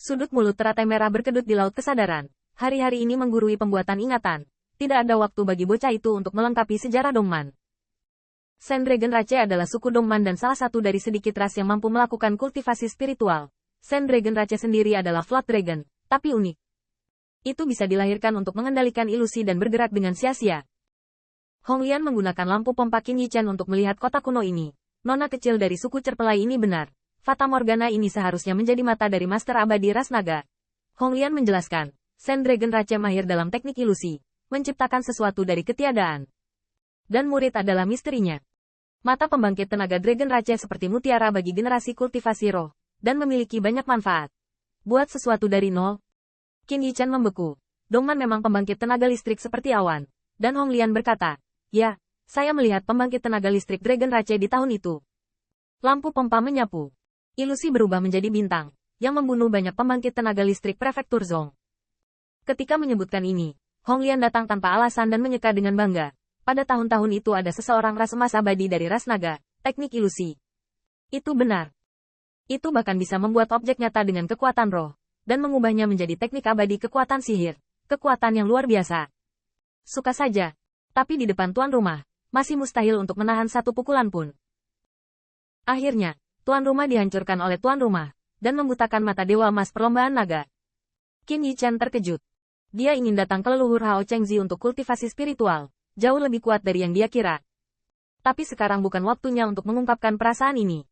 Sudut mulut teratai merah berkedut di laut kesadaran. Hari-hari ini menggurui pembuatan ingatan. Tidak ada waktu bagi bocah itu untuk melengkapi sejarah Dongman. Sand Dragon Rache adalah suku Dongman dan salah satu dari sedikit ras yang mampu melakukan kultivasi spiritual. Sand Dragon Rache sendiri adalah Flood Dragon, tapi unik. Itu bisa dilahirkan untuk mengendalikan ilusi dan bergerak dengan sia-sia. Hong Lian menggunakan lampu pompa Qin Yichen untuk melihat kota kuno ini. Nona kecil dari suku Cerpelai ini benar. Fata Morgana ini seharusnya menjadi mata dari Master Abadi Ras Naga. Hong Lian menjelaskan, Sand Dragon Rache mahir dalam teknik ilusi, menciptakan sesuatu dari ketiadaan. Dan murid adalah misterinya. Mata pembangkit tenaga Dragon Rache seperti mutiara bagi generasi kultivasi roh, dan memiliki banyak manfaat. Buat sesuatu dari nol. Qin Yichen membeku. Dongman memang pembangkit tenaga listrik seperti awan. Dan Hong Lian berkata, ya, saya melihat pembangkit tenaga listrik Dragon Rache di tahun itu. Lampu pompa menyapu. Ilusi berubah menjadi bintang, yang membunuh banyak pembangkit tenaga listrik prefektur Zong. Ketika menyebutkan ini, Hong Lian datang tanpa alasan dan menyeka dengan bangga. Pada tahun-tahun itu ada seseorang ras emas abadi dari ras naga, teknik ilusi. Itu benar. Itu bahkan bisa membuat objek nyata dengan kekuatan roh, dan mengubahnya menjadi teknik abadi kekuatan sihir, kekuatan yang luar biasa. Suka saja, tapi di depan tuan rumah, masih mustahil untuk menahan satu pukulan pun. Akhirnya, tuan rumah dihancurkan oleh tuan rumah, dan membutakan mata Dewa Emas Perlombaan Naga. Qin Yichen terkejut. Dia ingin datang ke leluhur Hao Chengzi untuk kultivasi spiritual, jauh lebih kuat dari yang dia kira. Tapi sekarang bukan waktunya untuk mengungkapkan perasaan ini.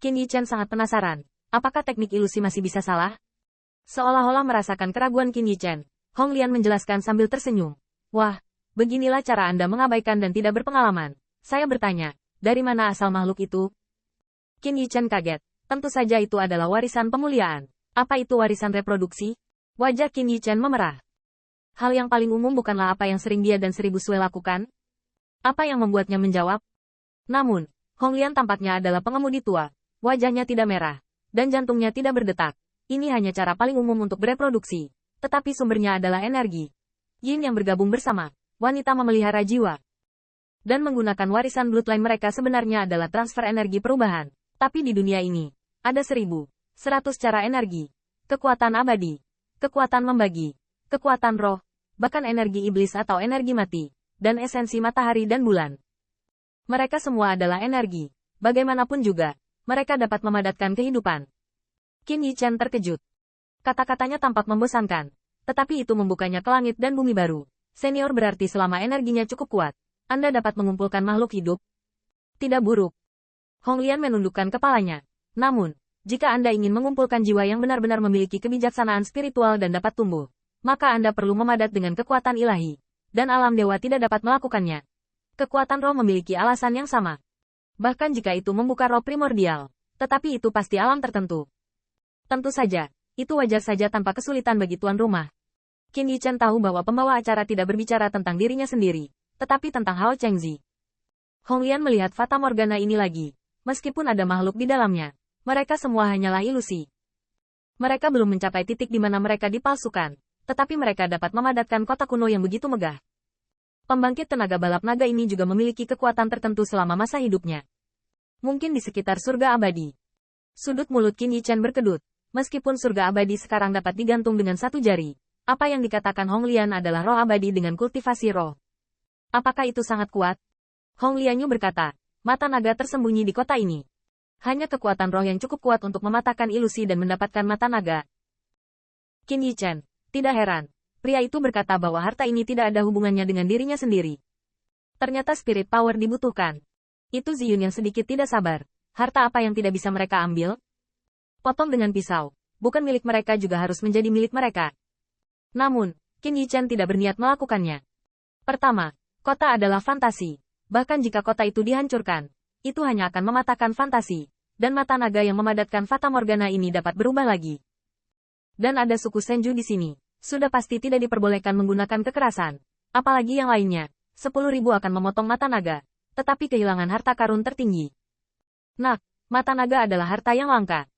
Qin Yichen sangat penasaran, apakah teknik ilusi masih bisa salah? Seolah-olah merasakan keraguan Qin Yichen, Hong Lian menjelaskan sambil tersenyum. Wah, beginilah cara Anda mengabaikan dan tidak berpengalaman. Saya bertanya, dari mana asal makhluk itu? Qin Yichen kaget. Tentu saja itu adalah warisan pemuliaan. Apa itu warisan reproduksi? Wajah Qin Yichen memerah. Hal yang paling umum bukanlah apa yang sering dia dan Seribu Sue lakukan? Apa yang membuatnya menjawab? Namun, Hong Lian tampaknya adalah pengemudi tua. Wajahnya tidak merah, dan jantungnya tidak berdetak. Ini hanya cara paling umum untuk bereproduksi. Tetapi sumbernya adalah energi. Yin yang bergabung bersama, wanita memelihara jiwa. Dan menggunakan warisan bloodline mereka sebenarnya adalah transfer energi perubahan. Tapi di dunia ini, ada 1.100 cara energi, kekuatan abadi, kekuatan membagi, kekuatan roh, bahkan energi iblis atau energi mati, dan esensi matahari dan bulan. Mereka semua adalah energi. Bagaimanapun juga, mereka dapat memadatkan kehidupan. Qin Yichen terkejut. Kata-katanya tampak membosankan, tetapi itu membukanya ke langit dan bumi baru. Senior berarti selama energinya cukup kuat, Anda dapat mengumpulkan makhluk hidup. Tidak buruk. Hong Lian menundukkan kepalanya. Namun, jika Anda ingin mengumpulkan jiwa yang benar-benar memiliki kebijaksanaan spiritual dan dapat tumbuh, maka Anda perlu memadat dengan kekuatan ilahi. Dan alam dewa tidak dapat melakukannya. Kekuatan roh memiliki alasan yang sama. Bahkan jika itu membuka roh primordial, tetapi itu pasti alam tertentu. Tentu saja, itu wajar saja tanpa kesulitan bagi tuan rumah. Qin Yichen tahu bahwa pembawa acara tidak berbicara tentang dirinya sendiri, tetapi tentang Hao Chengzi. Hong Lian melihat Fata Morgana ini lagi. Meskipun ada makhluk di dalamnya, mereka semua hanyalah ilusi. Mereka belum mencapai titik di mana mereka dipalsukan, tetapi mereka dapat memadatkan kota kuno yang begitu megah. Pembangkit tenaga balap naga ini juga memiliki kekuatan tertentu selama masa hidupnya. Mungkin di sekitar surga abadi. Sudut mulut Qin Yichen berkedut. Meskipun surga abadi sekarang dapat digantung dengan satu jari, apa yang dikatakan Hong Lian adalah roh abadi dengan kultivasi roh. Apakah itu sangat kuat? Hong Lianyu berkata, mata naga tersembunyi di kota ini. Hanya kekuatan roh yang cukup kuat untuk mematahkan ilusi dan mendapatkan mata naga. Qin Yichen, tidak heran. Pria itu berkata bahwa harta ini tidak ada hubungannya dengan dirinya sendiri. Ternyata spirit power dibutuhkan. Itu Ziyun yang sedikit tidak sabar. Harta apa yang tidak bisa mereka ambil? Potong dengan pisau. Bukan milik mereka juga harus menjadi milik mereka. Namun, Qin Yichen tidak berniat melakukannya. Pertama, kota adalah fantasi. Bahkan jika kota itu dihancurkan, itu hanya akan mematahkan fantasi, dan mata naga yang memadatkan Fata Morgana ini dapat berubah lagi. Dan ada suku Senju di sini, sudah pasti tidak diperbolehkan menggunakan kekerasan. Apalagi yang lainnya, 10.000 akan memotong mata naga, tetapi kehilangan harta karun tertinggi. Nah, mata naga adalah harta yang langka.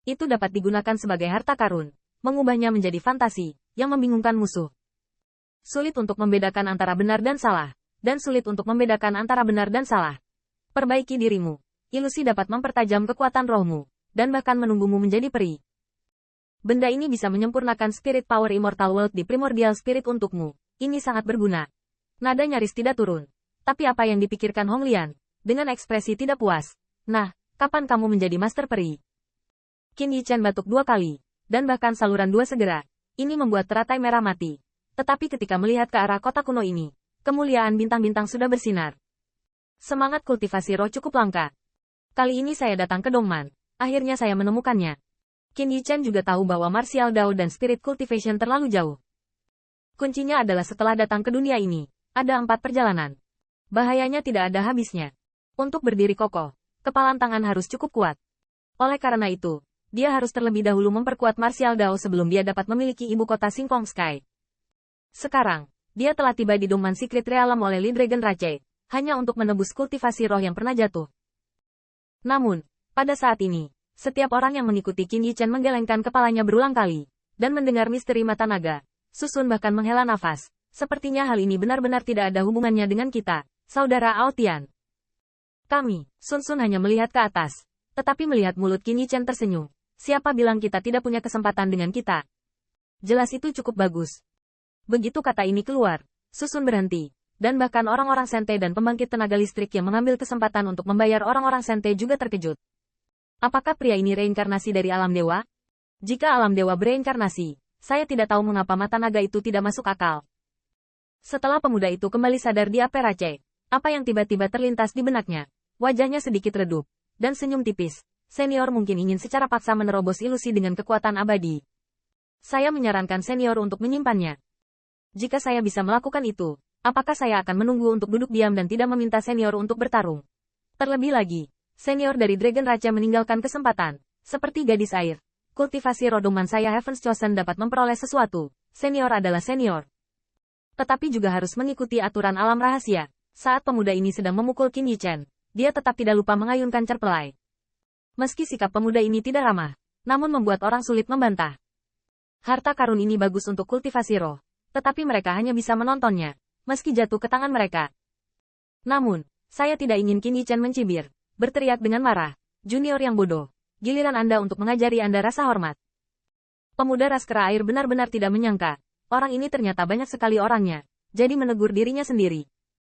Itu dapat digunakan sebagai harta karun, mengubahnya menjadi fantasi, yang membingungkan musuh. Sulit untuk membedakan antara benar dan salah. Dan sulit untuk membedakan antara benar dan salah. Perbaiki dirimu. Ilusi dapat mempertajam kekuatan rohmu, dan bahkan menunggumu menjadi peri. Benda ini bisa menyempurnakan Spirit Power Immortal World di Primordial Spirit untukmu. Ini sangat berguna. Nada nyaris tidak turun. Tapi apa yang dipikirkan Hong Lian? Dengan ekspresi tidak puas. Nah, kapan kamu menjadi Master Peri? Qin Yichen batuk 2 kali. Dan bahkan saluran 2 segera. Ini membuat teratai merah mati. Tetapi ketika melihat ke arah kota kuno ini, kemuliaan bintang-bintang sudah bersinar. Semangat kultivasi roh cukup langka. Kali ini saya datang ke Dongman. Akhirnya saya menemukannya. Qin Yichen juga tahu bahwa Martial Dao dan Spirit Cultivation terlalu jauh. Kuncinya adalah setelah datang ke dunia ini, ada 4 perjalanan. Bahayanya tidak ada habisnya. Untuk berdiri kokoh, kepalan tangan harus cukup kuat. Oleh karena itu, dia harus terlebih dahulu memperkuat Martial Dao sebelum dia dapat memiliki ibu kota Singkong Sky. Sekarang, dia telah tiba di Dongman Secret Realm oleh Lee Dragon Rache, hanya untuk menebus kultivasi roh yang pernah jatuh. Namun, pada saat ini, setiap orang yang mengikuti Qin Yichen menggelengkan kepalanya berulang kali, dan mendengar misteri mata naga, Susun bahkan menghela nafas. Sepertinya hal ini benar-benar tidak ada hubungannya dengan kita, Saudara Aotian. Kami, Sun Sun hanya melihat ke atas, tetapi melihat mulut Qin Yichen tersenyum. Siapa bilang kita tidak punya kesempatan dengan kita? Jelas itu cukup bagus. Begitu kata ini keluar, Susun berhenti, dan bahkan orang-orang Sente dan pembangkit tenaga listrik yang mengambil kesempatan untuk membayar orang-orang Sente juga terkejut. Apakah pria ini reinkarnasi dari alam dewa? Jika alam dewa bereinkarnasi, saya tidak tahu mengapa mata naga itu tidak masuk akal. Setelah pemuda itu kembali sadar di Aperace, apa yang tiba-tiba terlintas di benaknya? Wajahnya sedikit redup, dan senyum tipis. Senior mungkin ingin secara paksa menerobos ilusi dengan kekuatan abadi. Saya menyarankan senior untuk menyimpannya. Jika saya bisa melakukan itu, apakah saya akan menunggu untuk duduk diam dan tidak meminta senior untuk bertarung? Terlebih lagi, senior dari Dragon Raja meninggalkan kesempatan. Seperti gadis air, kultivasi rodoman saya Heaven's Chosen dapat memperoleh sesuatu. Senior adalah senior. Tetapi juga harus mengikuti aturan alam rahasia. Saat pemuda ini sedang memukul Qin Yichen, dia tetap tidak lupa mengayunkan cerpelai. Meski sikap pemuda ini tidak ramah, namun membuat orang sulit membantah. Harta karun ini bagus untuk kultivasi roh, tetapi mereka hanya bisa menontonnya, meski jatuh ke tangan mereka. Namun, saya tidak ingin Qin Yichen mencibir, berteriak dengan marah. Junior yang bodoh, giliran Anda untuk mengajari Anda rasa hormat. Pemuda ras kera air benar-benar tidak menyangka, orang ini ternyata banyak sekali orangnya, jadi menegur dirinya sendiri.